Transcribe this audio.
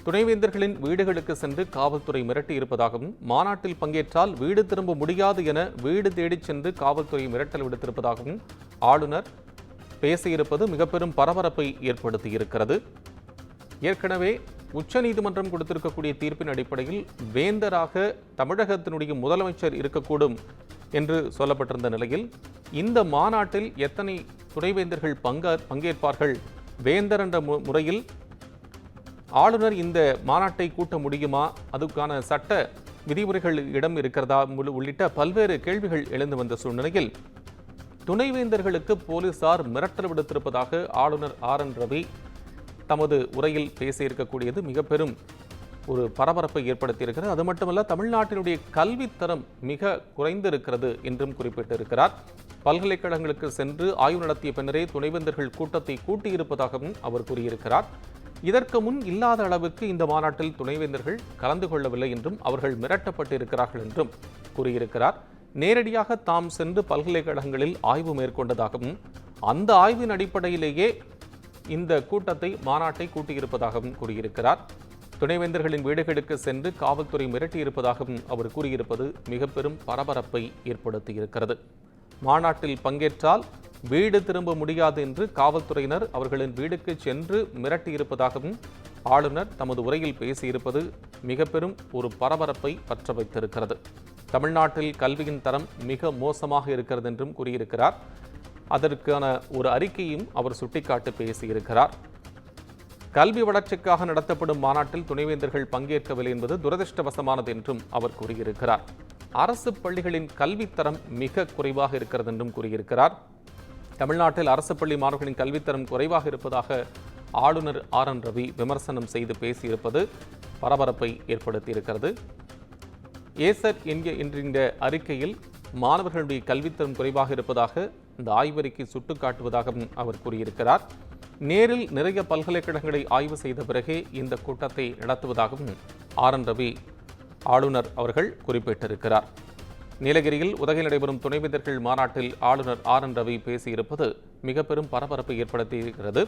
துணைவேந்தர்களின் வீடுகளுக்கு சென்று காவல்துறை மிரட்டி இருப்பதாகவும், மாநாட்டில் பங்கேற்றால் வீடு திரும்ப முடியாது என வீடு தேடிச் சென்று காவல்துறை மிரட்டல் விடுத்திருப்பதாகவும் ஆளுநர் பேசியிருப்பது மிக பெரும் பரபரப்பை ஏற்படுத்தியிருக்கிறது. ஏற்கனவே உச்சநீதிமன்றம் கொடுத்திருக்கக்கூடிய தீர்ப்பின் அடிப்படையில் வேந்தராக தமிழகத்தினுடைய முதலமைச்சர் இருக்கக்கூடும் என்று சொல்லப்பட்டிருந்த நிலையில், இந்த மாநாட்டில் எத்தனை துணைவேந்தர்கள் பங்கேற்பார்கள், வேந்தர் என்ற முறையில் ஆளுநர் இந்த மாநாட்டை கூட்ட முடியுமா, அதுக்கான சட்ட விதிமுறைகள் இடம் இருக்கிறதா உள்ளிட்ட பல்வேறு கேள்விகள் எழுந்து வந்த சூழ்நிலையில் துணைவேந்தர்களுக்கு போலீசார் மிரட்டல் விடுத்திருப்பதாக ஆளுநர் RN ரவி தமது உரையில் பேசியிருக்கக்கூடியது மிக பெரும் ஒரு பரபரப்பை ஏற்படுத்தியிருக்கிறது. அது மட்டுமல்ல, தமிழ்நாட்டினுடைய கல்வித்தரம் மிக குறைந்திருக்கிறது என்றும் குறிப்பிட்டிருக்கிறார். பல்கலைக்கழகங்களுக்கு சென்று ஆய்வு நடத்திய பின்னரே துணைவேந்தர்கள் கூட்டத்தை கூட்டியிருப்பதாகவும் அவர் கூறியிருக்கிறார். இதற்கு முன் இல்லாத அளவுக்கு இந்த மாநாட்டில் துணைவேந்தர்கள் கலந்து கொள்ளவில்லை என்றும் அவர்கள் மிரட்டப்பட்டிருக்கிறார்கள் என்றும் கூறியிருக்கிறார். நேரடியாக தாம் சென்று பல்கலைக்கழகங்களில் ஆய்வு மேற்கொண்டதாகவும், அந்த ஆய்வின் அடிப்படையிலேயே இந்த கூட்டத்தை மாநாட்டை கூட்டியிருப்பதாகவும் கூறியிருக்கிறார். துணைவேந்தர்களின் வீடுகளுக்கு சென்று காவல்துறை மிரட்டியிருப்பதாகவும் அவர் கூறியிருப்பது மிக பெரும் பரபரப்பை ஏற்படுத்தியிருக்கிறது. மாநாட்டில் பங்கேற்றால் வீடு திரும்ப முடியாது என்று காவல்துறையினர் அவர்களின் வீடுக்கு சென்று மிரட்டியிருப்பதாகவும் ஆளுநர் தமது உரையில் பேசியிருப்பது மிக பெரும் ஒரு பரபரப்பை பற்ற வைத்திருக்கிறது. தமிழ்நாட்டில் கல்வியின் தரம் மிக மோசமாக இருக்கிறது என்றும் கூறியிருக்கிறார். அதற்கான ஒரு அறிக்கையும் அவர் சுட்டிக்காட்டி பேசியிருக்கிறார். கல்வி வளர்ச்சிக்காக நடத்தப்படும் மாநாட்டில் துணைவேந்தர்கள் பங்கேற்கவில்லை என்பது துரதிருஷ்டவசமானது என்றும் அவர் கூறியிருக்கிறார். அரசு பள்ளிகளின் கல்வித்தரம் மிக குறைவாக இருக்கிறது என்றும் கூறியிருக்கிறார். தமிழ்நாட்டில் அரசு பள்ளி மாணவர்களின் கல்வித்தரம் குறைவாக இருப்பதாக ஆளுநர் RN ரவி விமர்சனம் செய்து பேசியிருப்பது பரபரப்பை ஏற்படுத்தியிருக்கிறது. ஏசர் என்கின்ற அறிக்கையில் மாணவர்களுடைய கல்வித்தரம் குறைவாக இருப்பதாக இந்த ஆய்வறிக்கை சுட்டிக்காட்டுவதாகவும் அவர் கூறியிருக்கிறார். நேரில் நிறைய பல்கலைக்கழகங்களை ஆய்வு செய்த பிறகே இந்த கூட்டத்தை நடத்துவதாகவும் RN ரவி ஆளுநர் அவர்கள் குறிப்பிட்டிருக்கிறார். நீலகிரியில் உதகையில் நடைபெறும் துணைவேந்தர்கள் மாநாட்டில் ஆளுநர் RN ரவி பேசியிருப்பது மிக பெரும் பரபரப்பை ஏற்படுத்தியிருக்கிறது.